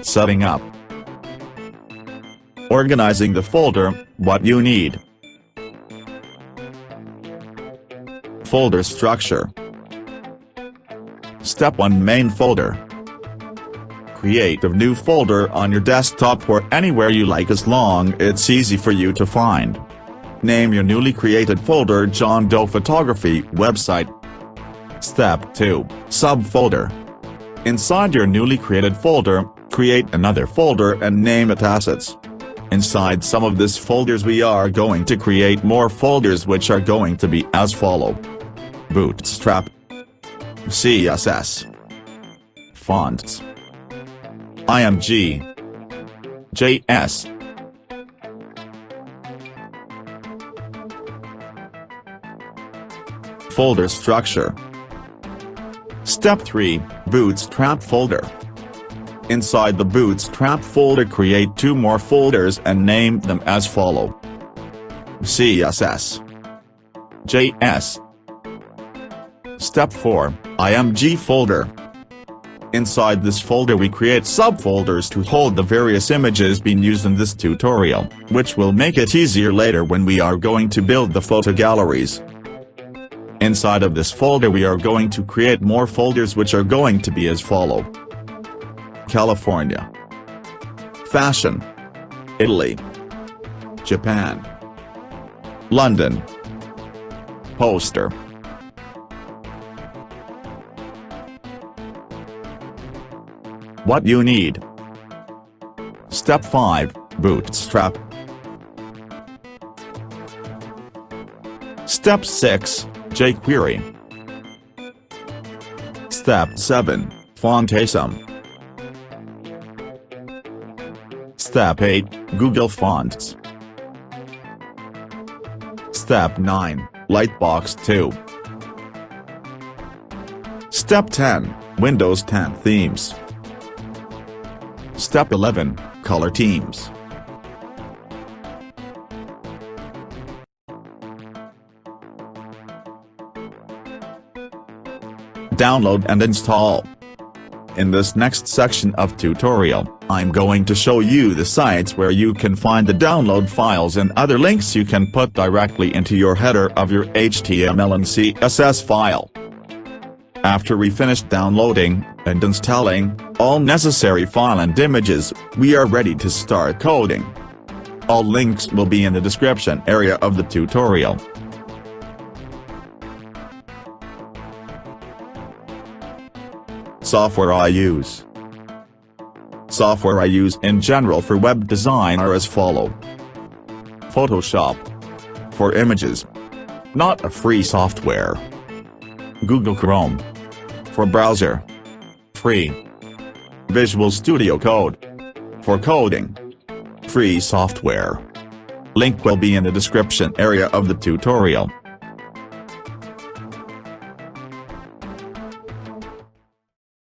Setting up. Organizing the folder, what you need. Folder structure. Step 1 Main folder. Create a new folder on your desktop or anywhere you like as long it's easy for you to find. Name your newly created folder John Doe Photography website. Step 2 Subfolder. Inside your newly created folder, create another folder and name it Assets. Inside some of these folders we are going to create more folders which are going to be as follow. Bootstrap, CSS, Fonts, IMG, JS, Folder structure. Step 3 Bootstrap folder. Inside the Bootstrap folder create 2 more folders and name them as follow. CSS, JS. Step 4 IMG folder. Inside this folder we create subfolders to hold the various images being used in this tutorial, which will make it easier later when we are going to build the photo galleries. Inside of this folder we are going to create more folders which are going to be as follow. California, Fashion, Italy, Japan, London, Poster. What you need. Step 5 Bootstrap. Step 6 jQuery. Step 7 Fontasm. Step 8 Google Fonts. Step 9 Lightbox 2. Step 10 Windows 10 themes. Step 11 Color themes. Download and install. In this next section of tutorial, I'm going to show you the sites where you can find the download files and other links you can put directly into your header of your HTML and CSS file. After we finish downloading and installing all necessary file and images, we are ready to start coding. All links will be in the description area of the tutorial. Software I use. Software I use in general for web design are as follow. Photoshop. For images. Not a free software. Google Chrome. For browser. Free. Visual Studio Code. For coding. Free software. Link will be in the description area of the tutorial.